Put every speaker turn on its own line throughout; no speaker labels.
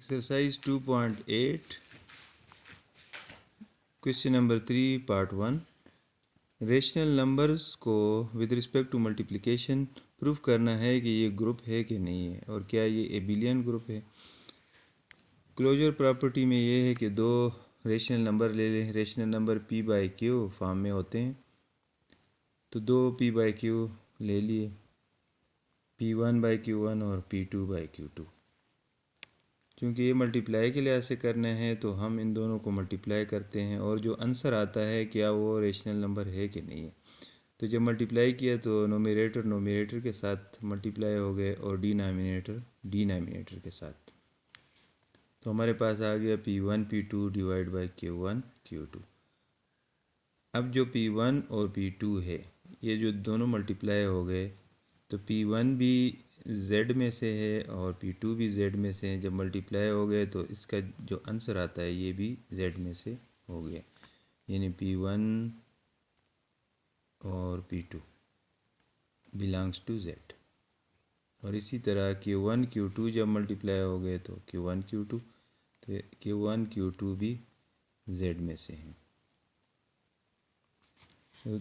Exercise 2.8 question number 3 part 1। Rational numbers को with respect to multiplication proof करना है कि ये ग्रुप है कि नहीं है और क्या ये एबिलियन ग्रुप है। क्लोजर प्रॉपर्टी में ये है कि दो रेशनल नंबर ले लें। Rational number p by Q form में होते हैं, तो दो p बाई क्यू ले लिए, p1 बाई q1 और p2 बाई q2। क्योंकि ये मल्टीप्लाई के लिहाज से करना है तो हम इन दोनों को मल्टीप्लाई करते हैं और जो आंसर आता है क्या वो रेशनल नंबर है कि नहीं है। तो जब मल्टीप्लाई किया तो नोमिनेटर के साथ मल्टीप्लाई हो गए और डिनोमिनेटर के साथ। तो हमारे पास आ गया p1 p2 divide by q1 q2। अब जो p1 और p2 है ये जो दोनों मल्टीप्लाई हो गए तो p1 भी z में से है और p2 भी z में से है। जब मल्टीप्लाई हो गए तो इसका जो आंसर आता है ये भी z में से हो गया, यानी p1 और p2 बिलोंग्स टू z। और इसी तरह q1 q2 जब मल्टीप्लाई हो गए तो q1 q2, तो q1 q2 भी z में से हैं।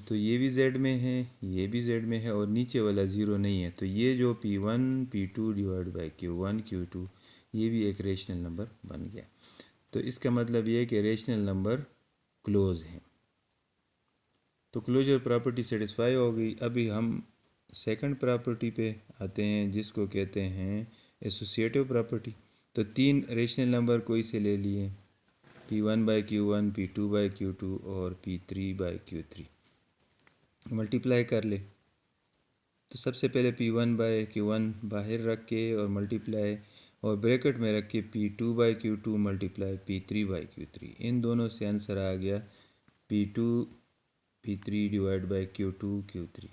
तो ये भी z में है, ये भी z में है और नीचे वाला ज़ीरो नहीं है। तो ये जो p1 p2 divide by q1 q2 ये भी एक रेशनल नंबर बन गया। तो इसका मतलब ये है कि रेशनल नंबर क्लोज हैं। तो क्लोजर प्रॉपर्टी सेटिस्फाई हो गई। अभी हम सेकंड प्रॉपर्टी पे आते हैं जिसको कहते हैं एसोसिएटिव प्रॉपर्टी। तो तीन रेशनल नंबर कोई से ले लिए, p1 by q1 p2 by q2 और p3 बाई q3, मल्टीप्लाई कर ले। तो सबसे पहले p1 बाई q1 बाहर रख के और मल्टीप्लाई और ब्रैकेट में रख के p2 by q2 multiply p3 by q3। इन दोनों से आंसर आ गया p2 p3 divide by q2 q3।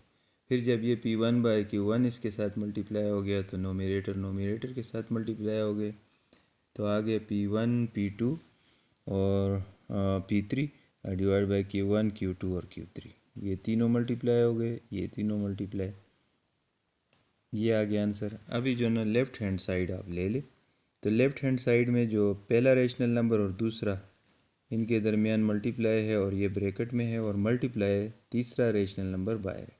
फिर जब ये p1 बाई q1 इसके साथ मल्टीप्लाई हो गया तो नोमिनेटर के साथ मल्टीप्लाई हो गए, तो आ गया p1 p2 और p3 divide by q1 q2 और q3। ये तीनों मल्टीप्लाई हो गए, ये तीनों मल्टीप्लाई, ये आ गया आंसर। अभी जो ना लेफ़्ट हैंड साइड आप ले ले, तो लेफ़्ट हैंड साइड में जो पहला रेशनल नंबर और दूसरा इनके दरमियान मल्टीप्लाई है और ये ब्रैकेट में है, और मल्टीप्लाई तीसरा रेशनल नंबर बाहर है।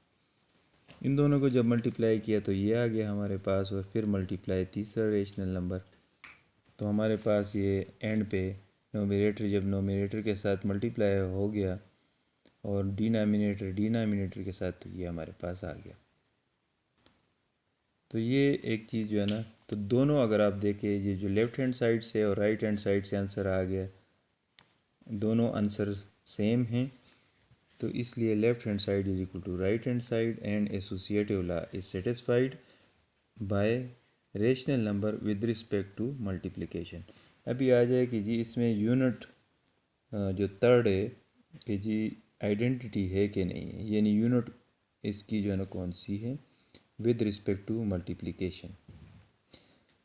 इन दोनों को जब मल्टीप्लाई किया तो ये आ गया हमारे पास, और फिर मल्टीप्लाई तीसरा रेशनल नंबर। तो हमारे पास ये एंड पे नोमिनेटर जब नोमिनेटर के साथ मल्टीप्लाई हो गया और डिनोमिनेटर के साथ, तो ये हमारे पास आ गया। तो ये एक चीज़ जो है ना, तो दोनों अगर आप देखें ये जो लेफ़्ट हैंड साइड से और राइट हैंड साइड से आंसर आ गया, दोनों आंसर सेम हैं। तो इसलिए left hand side is equal to right hand side and associative law is satisfied by rational number with respect to multiplication. अभी आ जाए कि जी इसमें यूनिट जो थर्ड है कि जी आइडेंटिटी है कि नहीं है, यानी यूनिट इसकी जो है ना कौन सी है विद रिस्पेक्ट टू मल्टीप्लिकेशन।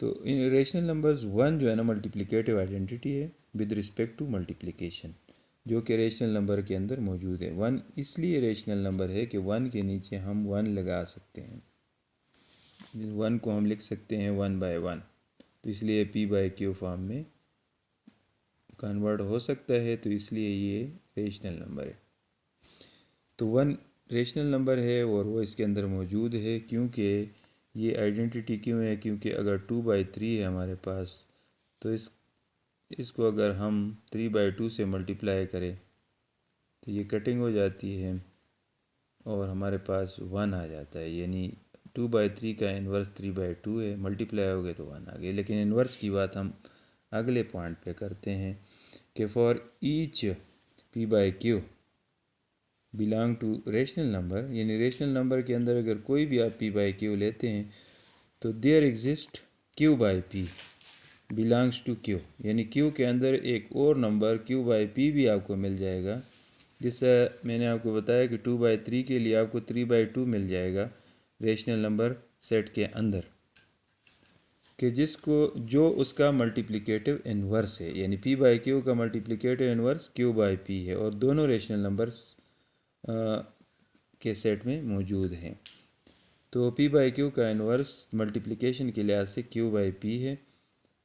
तो इन रेशनल नंबर्स वन जो है ना मल्टीप्लिकेटिव आइडेंटिटी है विद रिस्पेक्ट टू मल्टीप्लिकेशन, जो कि रेशनल नंबर के अंदर मौजूद है। वन इसलिए रेशनल नंबर है कि वन के नीचे हम वन लगा सकते हैं, वन को हम लिख सकते हैं 1 बाय 1, तो इसलिए p बाई क्यू फॉर्म में कन्वर्ट हो सकता है, तो इसलिए ये रेशनल नंबर है। तो वन रेशनल नंबर है और वो इसके अंदर मौजूद है। क्योंकि ये आइडेंटिटी क्यों है, क्योंकि अगर 2/3 है हमारे पास, तो इसको अगर हम 3/2 से मल्टीप्लाई करें तो ये कटिंग हो जाती है और हमारे पास 1 आ जाता है, यानी 2/3 का इन्वर्स 3/2 है, मल्टीप्लाई हो गए तो 1 आ गया। लेकिन इन्वर्स की बात हम अगले पॉइंट पे करते हैं कि for each p by q belong to rational number, यानी रेशनल नंबर के अंदर अगर कोई भी आप p बाई क्यू लेते हैं तो there exist q by p belongs to q, यानी q के अंदर एक और नंबर q बाई p भी आपको मिल जाएगा। जिससे मैंने आपको बताया कि 2/3 के लिए आपको 3/2 मिल जाएगा रेशनल नंबर सेट के अंदर, कि जिसको जो उसका मल्टीप्लिकेटिव इन्वर्स है, यानी p बाई क्यू का multiplicative inverse q by p है और दोनों रेशनल नंबर्स के सेट में मौजूद हैं। तो p बाई क्यू का इन्वर्स मल्टीप्लिकेशन के लिहाज से q बाई p है,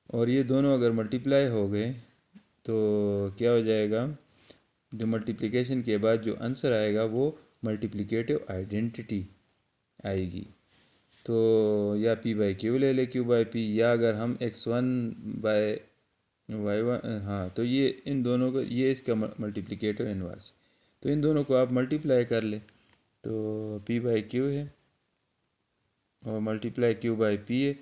और ये दोनों अगर मल्टीप्लाई हो गए तो क्या हो जाएगा, जो मल्टीप्लिकेशन के बाद जो आंसर आएगा वो मल्टीप्लिकेटिव आइडेंटिटी आएगी। तो या p बाई क्यू ले ले, q बाई p, या अगर हम x1 बाय y1, हाँ तो ये इन दोनों को, ये इसका मल्टीप्लिकेटिव इनवर्स, तो इन दोनों को आप मल्टीप्लाई कर ले तो p बाई क्यू है और मल्टीप्लाई q बाई p है,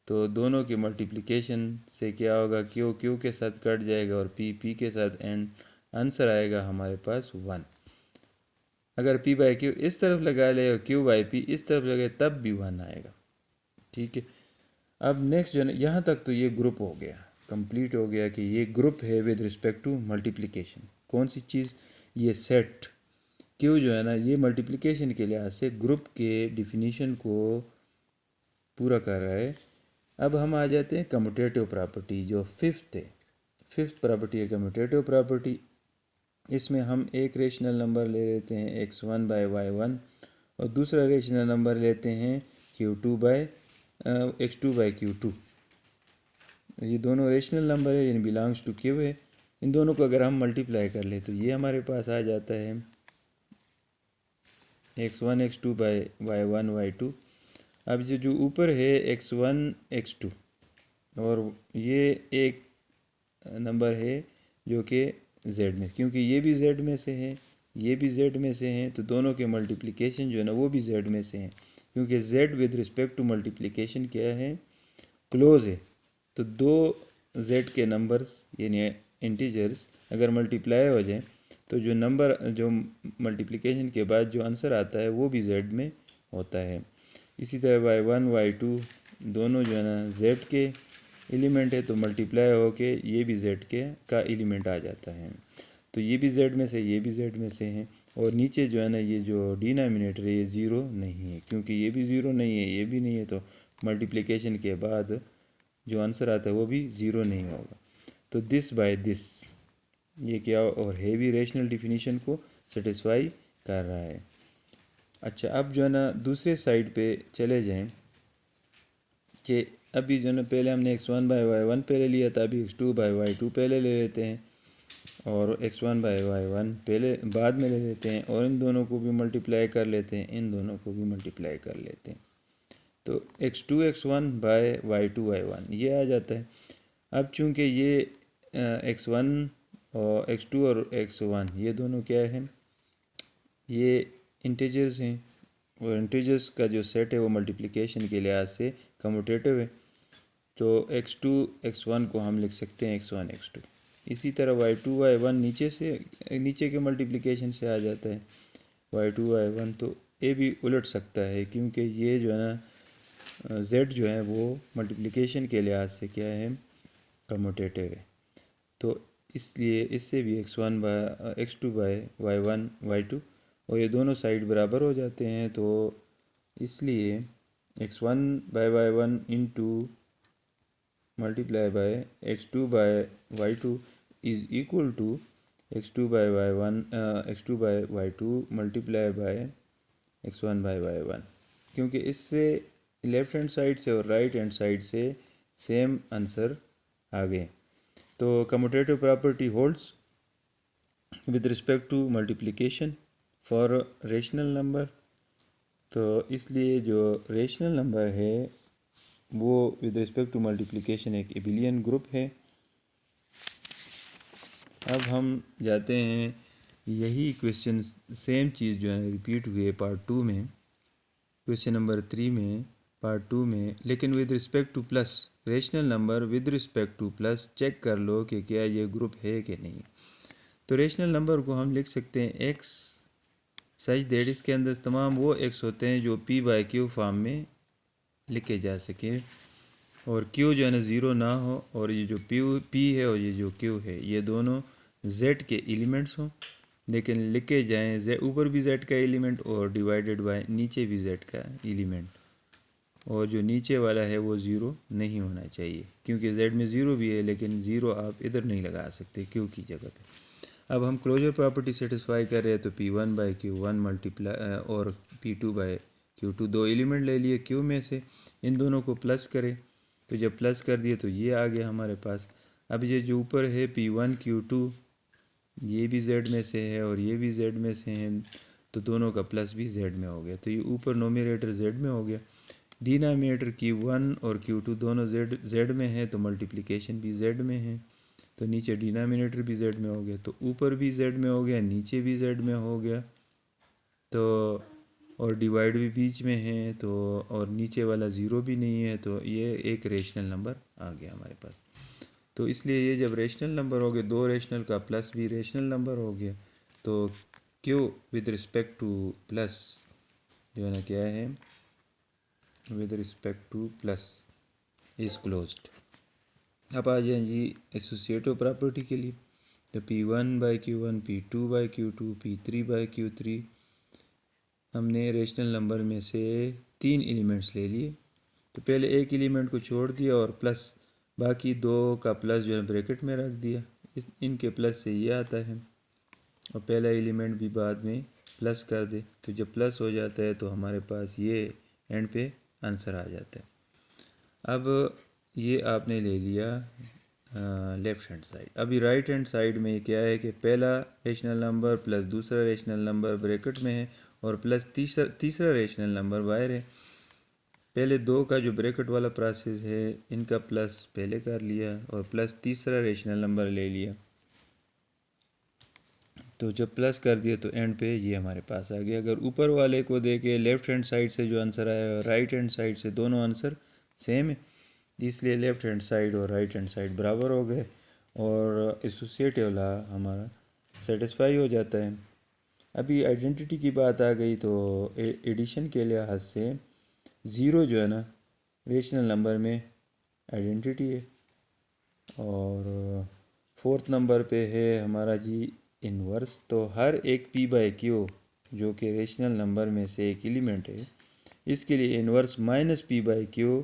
तो दोनों के मल्टीप्लिकेशन से क्या होगा, q के साथ कट जाएगा और p के साथ, एंड आंसर आएगा हमारे पास 1। अगर p बाई क्यू इस तरफ लगा ले और q बाई p इस तरफ लगे तब भी 1 आएगा। ठीक है, अब नेक्स्ट जो है ना, यहाँ तक तो ये ग्रुप हो गया, कंप्लीट हो गया कि ये ग्रुप है विद रिस्पेक्ट टू मल्टीप्लिकेशन। कौन सी चीज़, ये सेट क्यू जो है ना, ये मल्टीप्लिकेशन के लिहाज से ग्रुप के डिफिनीशन को पूरा कर रहा है। अब हम आ जाते हैं कम्यूटेटिव प्रॉपर्टी, जो फिफ्थ प्रॉपर्टी है कम्यूटेटिव प्रॉपर्टी। इसमें हम एक रेशनल नंबर ले लेते हैं x1 बाय y1 और दूसरा रेशनल नंबर लेते हैं q2 bye x2 bye q2। ये दोनों रेशनल नंबर है, यानी बिलोंग्स टू q है। इन दोनों को अगर हम मल्टीप्लाई कर ले तो ये हमारे पास आ जाता है x1 x2 by y1 y2। अब ये जो ऊपर है x1 x2 और ये एक नंबर है जो कि z में, क्योंकि ये भी z में से है, ये भी z में से हैं, तो दोनों के मल्टीप्लिकेशन जो है ना वो भी z में से हैं, क्योंकि z with respect to multiplication क्या है, क्लोज है। तो दो z के नंबर्स यानी इंटीजर्स अगर मल्टीप्लाई हो जाए तो जो नंबर, जो मल्टीप्लिकेशन के बाद जो आंसर आता है वो भी z में होता है। इसी तरह y1 y2 दोनों जो है ना z के एलिमेंट है, तो मल्टीप्लाई हो के ये भी z के का एलिमेंट आ जाता है। तो ये भी z में से, ये भी z में से हैं। और नीचे जो है ना ये जो डिनोमिनेटर है ये ज़ीरो नहीं है, क्योंकि ये भी ज़ीरो नहीं है, ये भी नहीं है, तो मल्टीप्लिकेशन के बाद जो आंसर आता है वो भी ज़ीरो नहीं होगा। तो दिस बाय दिस ये क्या और हैवी रेशनल डिफिनीशन को सेटिस्फाई कर रहा है। अच्छा, अब जो है ना दूसरे साइड पे चले जाएं कि अभी जो है ना पहले हमने x1 बाय y1 पहले लिया था, अभी x2 बाय y2 पहले ले लेते हैं और x1 बाय y1 पहले बाद में ले लेते हैं और इन दोनों को भी मल्टीप्लाई कर लेते हैं, इन दोनों को भी मल्टीप्लाई कर लेते हैं। तो x2 x1 bye y2 y1 ये आ जाता है। अब चूंकि ये x1 और x2 और x1 ये दोनों क्या है, ये इंटीजर्स हैं और इंटीजर्स का जो सेट है वो मल्टीप्लिकेशन के लिहाज से कम्यूटेटिव है। तो x2 x1 को हम लिख सकते हैं x1 x2। इसी तरह y2 y1 नीचे से, नीचे के मल्टीप्लिकेशन से आ जाता है y2 y1, तो ये भी उलट सकता है क्योंकि ये जो है ना z जो है वो मल्टीप्लिकेशन के लिहाज से क्या है, कम्यूटेटिव है। तो इसलिए इससे भी x1 bye x2 by y1 y2 और ये दोनों साइड बराबर हो जाते हैं, तो इसलिए x1 by y1 into multiply by x2 by y2 is equal to x2 by y1 x2 by y2 multiply by x1 by y1, क्योंकि इससे लेफ़्ट हैंड साइड से और राइट हैंड साइड से सेम आंसर आ गए। तो commutative property holds with respect to multiplication for rational number. तो इसलिए जो रेशनल नंबर है वो विद रिस्पेक्ट टू मल्टीप्लिकेशन एक एबिलियन ग्रुप है। अब हम जाते हैं, यही क्वेश्चन सेम चीज़ जो है रिपीट हुई है पार्ट 2 में, क्वेश्चन नंबर 3 में पार्ट 2 में, लेकिन with respect to plus, rational number with respect to plus check कर लो कि क्या ये ग्रुप है कि नहीं। तो रेशनल नंबर को हम लिख सकते हैं एक्स सच दैट इसके अंदर तमाम वो एक्स होते हैं जो p बाय क्यू फॉर्म में लिखे जा सके और q जो है ना ज़ीरो ना हो, और ये जो p है और ये जो q है ये दोनों z के एलिमेंट्स हों, लेकिन लिखे जाएं z ऊपर भी z का एलिमेंट और डिवाइडेड बाय नीचे भी z का एलिमेंट, और जो नीचे वाला है वो ज़ीरो नहीं होना चाहिए, क्योंकि z में ज़ीरो भी है लेकिन ज़ीरो आप इधर नहीं लगा सकते q की जगह पे। अब हम क्लोजर प्रॉपर्टी सेटिस्फाई कर रहे हैं, तो p1 बाई q1 मल्टीप्लाई और p2 बाई q2 दो एलिमेंट ले लिए q में से, इन दोनों को प्लस करें तो जब प्लस कर दिए तो ये आ गया हमारे पास। अब ये जो ऊपर है P1 Q2 ये भी Z में से है और ये भी Z में से हैं, तो दोनों का प्लस भी Z में हो गया। तो ये ऊपर नोमिनेटर Z में हो गया। डिनोमिनेटर Q1 और Q2 दोनों Z में है, तो मल्टीप्लिकेशन भी Z में है, तो नीचे डिनोमिनेटर भी Z में हो गया। तो ऊपर भी Z में हो गया, नीचे भी Z में हो गया, तो और डिवाइड भी बीच में है, तो और नीचे वाला ज़ीरो भी नहीं है, तो ये एक रेशनल नंबर आ गया हमारे पास। तो इसलिए ये जब रेशनल नंबर हो गए, दो रेशनल का प्लस भी रेशनल नंबर हो गया, तो Q with respect to plus जो है ना क्या है, with respect to plus is closed. अब आ जाए जी एसोसिएटिव प्रॉपर्टी के लिए। तो P1/Q1, P2/Q2, P3/Q3 हमने रेशनल नंबर में से 3 एलिमेंट्स ले लिए। तो पहले एक एलिमेंट को छोड़ दिया और प्लस बाकी दो का प्लस जो है ब्रैकेट में रख दिया। इनके प्लस से ये आता है और पहला एलिमेंट भी बाद में प्लस कर दे, तो जब प्लस हो जाता है तो हमारे पास ये एंड पे आंसर आ जाता है। अब ये आपने ले लिया लेफ़्ट हैंड साइड। अभी राइट हैंड साइड में क्या है कि पहला रेशनल नंबर प्लस दूसरा रेशनल नंबर ब्रैकेट में है और प्लस तीसरा रेशनल नंबर बाहर है। पहले दो का जो ब्रैकेट वाला प्रोसेस है इनका प्लस पहले कर लिया और प्लस तीसरा रेशनल नंबर ले लिया। तो जब प्लस कर दिया तो एंड पे ये हमारे पास आ गया। अगर ऊपर वाले को देखे लेफ़्ट हैंड साइड से जो आंसर आया और राइट हैंड साइड से, दोनों आंसर सेम है, इसलिए लेफ़्ट हैंड साइड और राइट हैंड साइड बराबर हो गए और एसोसिएटिव लॉ हमारा सेटिस्फाई हो जाता है। अभी आइडेंटिटी की बात आ गई तो एडिशन के लिहाज से ज़ीरो जो है ना रेशनल नंबर में आइडेंटिटी है और फोर्थ नंबर पे है हमारा जी इन्वर्स। तो हर एक P/Q जो कि रेशनल नंबर में से एक एलिमेंट है, इसके लिए इन्वर्स -P/Q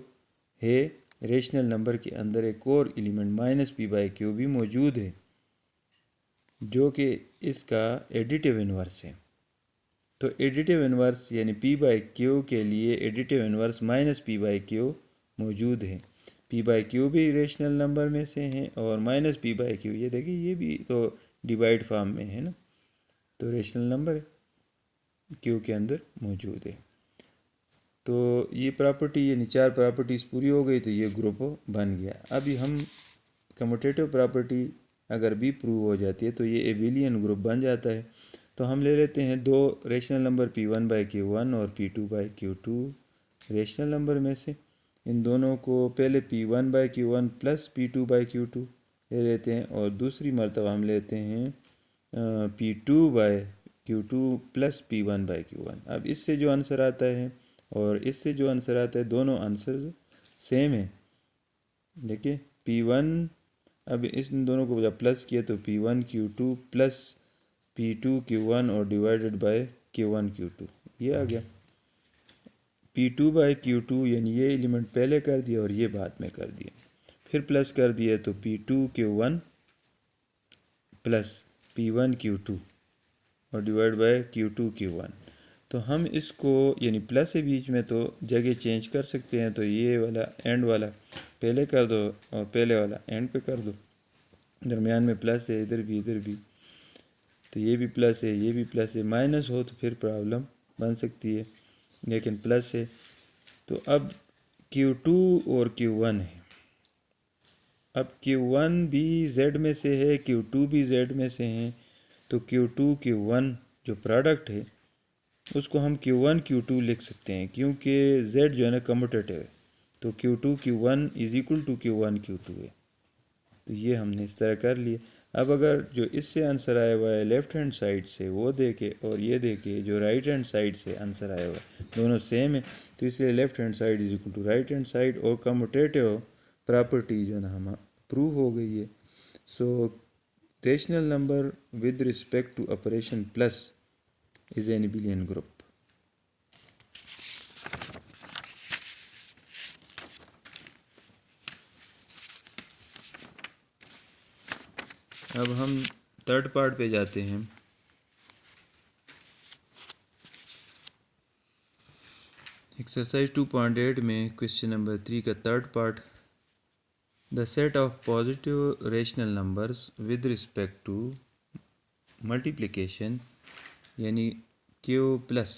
है। रेशनल नंबर के अंदर एक और एलिमेंट -P/Q भी मौजूद है जो कि इसका एडिटिव इन्वर्स है। तो एडिटिव इन्वर्स यानी P/Q के लिए एडिटिव इन्वर्स -P/Q मौजूद है। P/Q भी रेशनल नंबर में से हैं और -P/Q ये देखिए ये भी तो डिवाइड फॉर्म में है ना, तो रेशनल नंबर Q के अंदर मौजूद है। तो ये प्रॉपर्टी यानी 4 प्रॉपर्टीज़ पूरी हो गई तो ये ग्रुप बन गया। अभी हम कम्यूटेटिव प्रॉपर्टी अगर भी प्रूव हो जाती है तो ये एबिलियन ग्रुप बन जाता है। तो हम ले लेते हैं दो रेशनल नंबर P1/Q1 और P2/Q2 रेशनल नंबर में से। इन दोनों को पहले P1/Q1 प्लस P2/Q2 ले लेते हैं और दूसरी मरतबा हम लेते हैं P2/Q2 प्लस P1/Q1। अब इससे जो आंसर आता है और इससे जो आंसर आता है दोनों आंसर सेम है। देखिए P1, अब इन दोनों को जब प्लस किया तो P1/Q2 प्लस P2/Q1 और डिवाइडेड बाय Q1/Q2 ये आ गया। P2/Q2 यानी ये एलिमेंट पहले कर दिया और ये बाद में कर दिया, फिर प्लस कर दिया तो P2/Q1 प्लस P1/Q2 और डिवाइड बाय Q2/Q1। तो हम इसको यानी प्लस से बीच में तो जगह चेंज कर सकते हैं, तो ये वाला एंड वाला पहले कर दो और पहले वाला एंड पे कर दो। दरमियान में प्लस है, इधर भी, तो ये भी प्लस है, ये भी प्लस है। माइनस हो तो फिर प्रॉब्लम बन सकती है, लेकिन प्लस है। तो अब Q2 और Q1 है। अब Q1 भी Z में से है, Q2 भी Z में से हैं, तो Q2 Q1 जो प्रोडक्ट है उसको हम Q1 Q2 लिख सकते हैं क्योंकि Z जो है ना कम्यूटेटिव है, तो Q2 Q1 is equal to Q1 Q2 है। तो ये हमने इस तरह कर लिए। अब अगर जो इससे आंसर आया हुआ है लेफ़्ट हैंड साइड से वो देखे और ये देखे जो राइट हैंड साइड से आंसर आया हुआ है दोनों सेम है, तो इसलिए left hand side is equal to right hand side और कम्यूटेटिव प्रॉपर्टी जो है ना हम प्रूव हो गई है। So rational number with respect to operation plus is an abelian group. अब हम थर्ड पार्ट पे जाते हैं। एक्सरसाइज 2.8 में क्वेश्चन नंबर 3 का third part the set of positive rational numbers with respect to multiplication यानी क्यू प्लस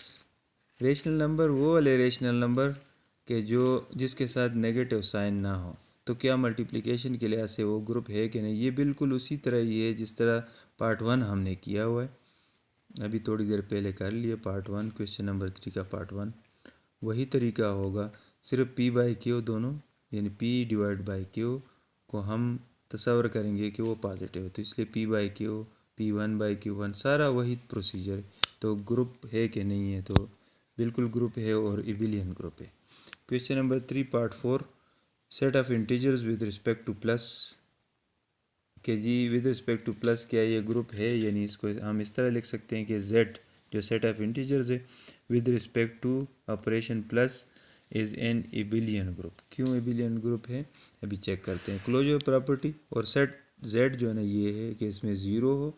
रेशनल नंबर वो वाले रेशनल नंबर के जिसके साथ नेगेटिव साइन ना हो, तो क्या मल्टीप्लिकेशन के लिहाज से वो ग्रुप है कि नहीं। ये बिल्कुल उसी तरह ही है जिस तरह पार्ट 1 हमने किया हुआ है, अभी थोड़ी देर पहले कर लिए पार्ट 1 क्वेश्चन नंबर 3 का पार्ट 1। वही तरीका होगा, सिर्फ पी बाई क्यू दोनों यानी पी डिवाइड बाई क्यू को हम तस्वर करेंगे कि वो पॉजिटिव है, तो इसलिए पी बाई क्यू P1/Q1 सारा वही प्रोसीजर है। तो ग्रुप है कि नहीं है, तो बिल्कुल ग्रुप है और इबिलियन ग्रुप है। Question number 3 part 4 set of integers with respect to plus के जी विद रिस्पेक्ट टू प्लस क्या ये ग्रुप है, यानी इसको हम इस तरह लिख सकते हैं कि z जो सेट ऑफ इंटीजर्स है with respect to operation plus is an abelian group. क्यों इबिलियन ग्रुप है अभी चेक करते हैं। क्लोजर प्रॉपर्टी और सेट z जो है ना ये है कि इसमें ज़ीरो हो,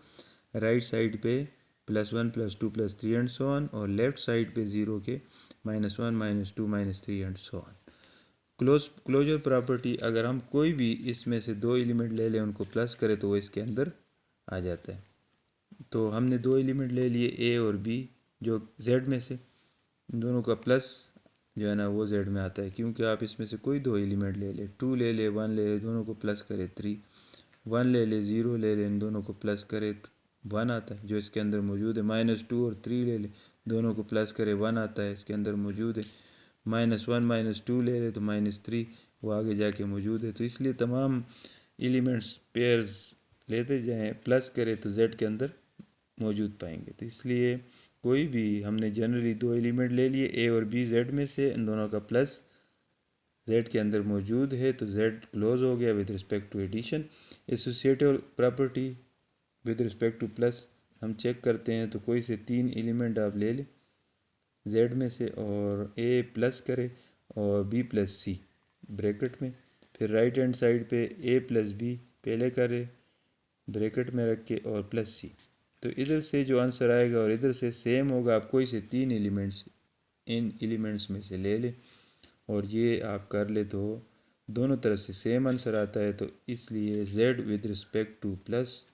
राइट साइड पे +1 +2 +3 एंड सो ऑन, और लेफ्ट साइड पे ज़ीरो के -1 -2 -3 and so on. Closure property अगर हम कोई भी इसमें से दो एलिमेंट ले लें उनको प्लस करें तो वो इसके अंदर आ जाता है। तो हमने दो एलिमेंट ले लिए ए और बी जो जेड में से, दोनों का प्लस जो है ना वो जेड में आता है, क्योंकि आप इसमें से कोई दो एलिमेंट ले ले, 2 ले ले 1 ले ले, दोनों को प्लस करे 3, 1 ले ले 0 ले ले, इन दोनों को प्लस करे 1 आता है जो इसके अंदर मौजूद है। -2 और 3 ले ले, दोनों को प्लस करे 1 आता है इसके अंदर मौजूद है। -1 -2 ले ले तो -3 वो आगे जाके मौजूद है। तो इसलिए तमाम एलिमेंट्स पेयर्स लेते जाएं प्लस करें तो जेड के अंदर मौजूद पाएंगे। तो इसलिए कोई भी हमने जनरली दो एलिमेंट ले लिए ए और बी जेड में से, इन दोनों का प्लस जेड के अंदर मौजूद है तो जेड क्लोज हो गया with respect to addition. Associative property with respect to plus हम चेक करते हैं, तो कोई से 3 एलिमेंट आप ले लें जेड में से और ए प्लस करे और बी प्लस सी ब्रैकेट में, फिर राइट हैंड साइड पे ए प्लस बी पहले करे ब्रैकेट में रख के और प्लस सी, तो इधर से जो आंसर आएगा और इधर से सेम होगा। आप कोई से 3 एलिमेंट्स इन एलिमेंट्स में से ले लें और ये आप कर ले तो दोनों तरफ से सेम आंसर आता है। तो इसलिए z with respect to plus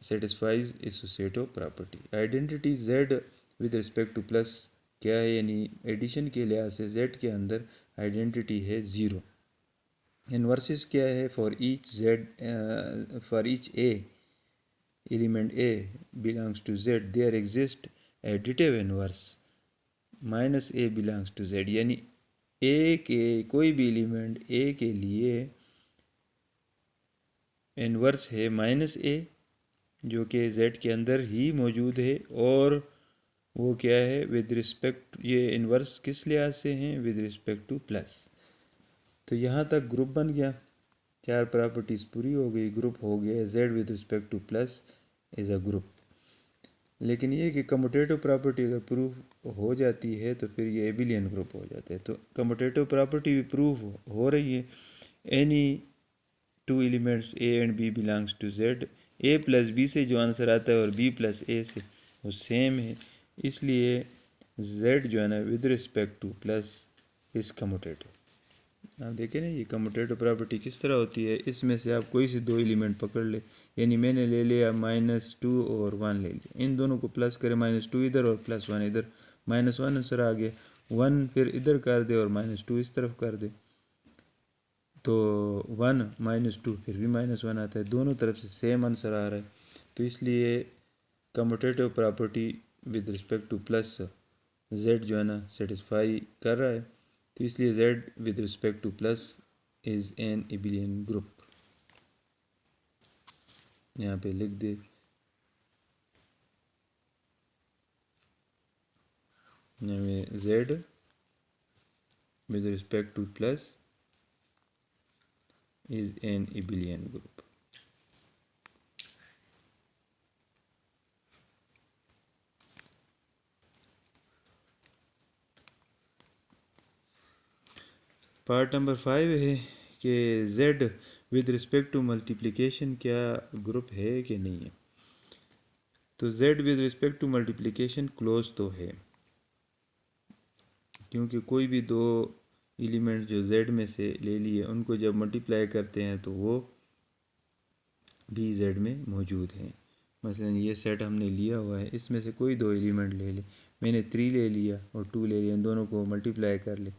satisfies associative property. Identity z with respect to plus क्या है, यानी एडिशन के लिहाज से z के अंदर आइडेंटिटी है 0। इन्वर्सेस क्या है, for each a element a belongs to z there exist additive inverse -a belongs to z, यानी a के कोई भी एलिमेंट a के लिए इन्वर्स है -a जो कि z के अंदर ही मौजूद है, और वो क्या है विद रिस्पेक्ट, ये इन्वर्स किस लिहाज से हैं विद रिस्पेक्ट टू प्लस। तो यहाँ तक ग्रुप बन गया, 4 प्रॉपर्टीज़ पूरी हो गई, ग्रुप हो गया z with respect to plus is a group. लेकिन ये कि कम्यूटेटिव प्रॉपर्टी अगर प्रूफ हो जाती है तो फिर ये एबिलियन ग्रुप हो जाता है। तो कम्यूटेटिव प्रॉपर्टी भी प्रूफ हो रही है, any 2 elements a and b belongs to z, a plus b से जो आंसर आता है और b प्लस a से वो सेम है, इसलिए z जो है ना विद रिस्पेक्ट टू प्लस इस कम्यूटेटिव। आप देखें ना ये कम्यूटेटिव प्रॉपर्टी किस तरह होती है, इसमें से आप कोई से दो एलिमेंट पकड़ ले, यानी मैंने ले लिया -2 और 1 ले लिया, इन दोनों को प्लस करें, -2 इधर और +1 इधर, -1 आंसर आ गया, 1 फिर इधर कर दे और -2 इस तरफ कर दे, तो 1 -2 फिर भी -1 आता है, दोनों तरफ से सेम आंसर आ रहा है। तो इसलिए commutative property with respect to plus z जो है ना सेटिस्फाई कर रहा है, तो इसलिए z with respect to plus is an abelian group. यहाँ पे लिख दे z with respect to plus is an abelian group. Part number 5 है कि z with respect to multiplication क्या ग्रुप है कि नहीं है। तो z with respect to multiplication close तो है, क्योंकि कोई भी दो एलिमेंट्स जो Z में से ले लिए उनको जब मल्टीप्लाई करते हैं तो वो भी Z में मौजूद हैं। मसलन ये सेट हमने लिया हुआ है, इसमें से कोई दो एलिमेंट ले ले, मैंने 3 ले लिया और 2 ले लिया, इन दोनों को मल्टीप्लाई कर ले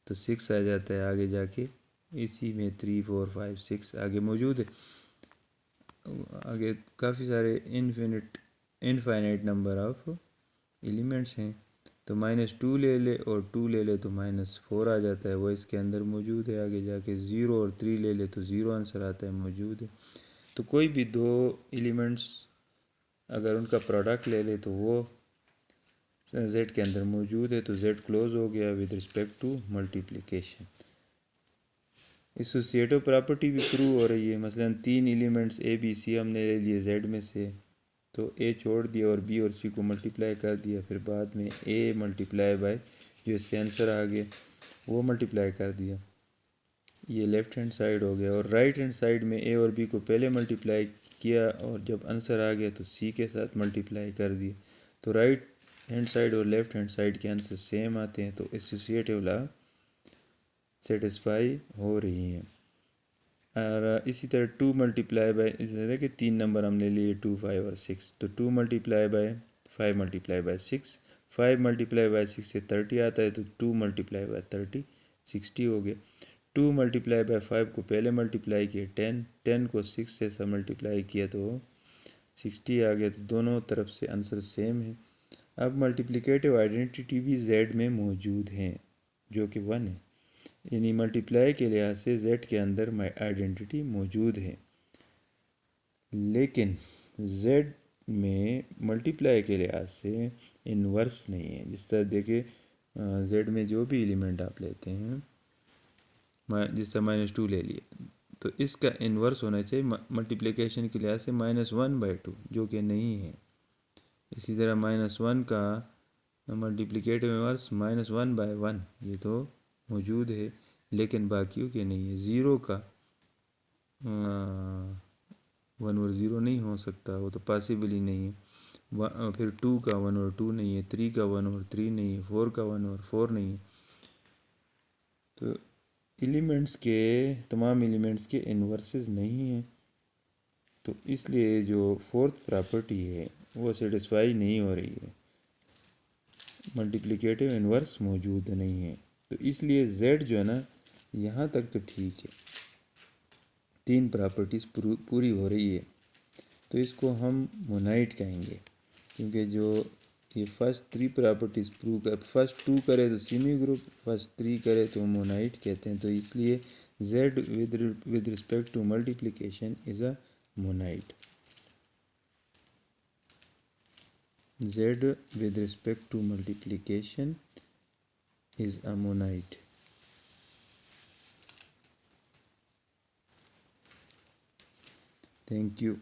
तो 6 आ जाता है। आगे जाके इसी में 3 4 5 6 आगे मौजूद है। आगे काफ़ी सारे इनफाइनाइट नंबर ऑफ एलिमेंट्स हैं। तो -2 ले ले और 2 ले ले तो -4 आ जाता है, वो इसके अंदर मौजूद है। आगे जाके 0 और 3 ले ले तो 0 आंसर आता है, मौजूद है। तो कोई भी दो एलिमेंट्स अगर उनका प्रोडक्ट ले ले तो वो Z के अंदर मौजूद है, तो Z क्लोज हो गया with respect to multiplication. Associative property भी प्रूव हो रही है। मसलन 3 एलिमेंट्स A B C हमने ले लिए Z में से, तो A छोड़ दिया और B और C को मल्टीप्लाई कर दिया, फिर बाद में A मल्टीप्लाई बाय जो इससे आंसर आ गया वो मल्टीप्लाई कर दिया, ये लेफ़्ट हैंड साइड हो गया। और राइट हैंड साइड में A और B को पहले मल्टीप्लाई किया और जब आंसर आ गया तो C के साथ मल्टीप्लाई कर दिया। तो राइट हैंड साइड और लेफ़्ट हैंड साइड के आंसर सेम आते हैं, तो एसोसिएटिव लॉ सेटिस्फाई हो रही है। और इसी तरह 2 मल्टीप्लाई बाय, इस तरह के 3 नंबर हमने लिए 2 5 और 6, तो 2 multiply by 5 multiply by 6, 5 multiply by 6 से 30 आता है, तो 2 मल्टीप्लाई बाय 30 60 हो गया। 2 मल्टीप्लाई बाय 5 को पहले मल्टीप्लाई किया 10, 10 को 6 से सब मल्टीप्लाई किया तो 60 आ गया। तो दोनों तरफ से आंसर सेम है। अब मल्टीप्लिकेटिव आइडेंटिटी भी Z में मौजूद है जो कि 1 है, यानी मल्टीप्लाई के लिहाज से Z के अंदर आइडेंटिटी मौजूद है। लेकिन Z में मल्टीप्लाई के लिहाज से इन्वर्स नहीं है। जिस तरह देखिए Z में जो भी एलिमेंट आप लेते हैं, जिस तरह -2 ले लिए, तो इसका इन्वर्स होना चाहिए मल्टीप्लिकेशन के लिहाज से -1/2, जो कि नहीं है। इसी तरह -1 का मल्टीप्लिकेटिव इन्वर्स -1/1, ये तो मौजूद है, लेकिन बाकियों के नहीं है। 0 का 1 और 0 नहीं हो सकता, वो तो पॉसिबल ही नहीं है। फिर 2 का 1 और 2 नहीं है, 3 का 1 और 3 नहीं है, 4 का 1 और 4 नहीं है। तो एलिमेंट्स के तमाम एलिमेंट्स के इन्वर्सेस नहीं हैं, तो इसलिए जो फोर्थ प्रॉपर्टी है वो सेटिस्फाई नहीं हो रही है, मल्टीप्लिकेटिव इन्वर्स मौजूद नहीं है। तो इसलिए Z जो है ना, यहाँ तक तो ठीक है, 3 प्रॉपर्टीज़ पूरी हो रही है, तो इसको हम मोनाइट कहेंगे। क्योंकि जो ये फर्स्ट 3 प्रॉपर्टीज़ प्रूव कर, फर्स्ट 2 करे तो सेमी ग्रुप, फर्स्ट 3 करे तो मोनाइट कहते हैं। तो इसलिए Z with respect to multiplication is a monoid. Z with respect to multiplication is a monite. Thank you.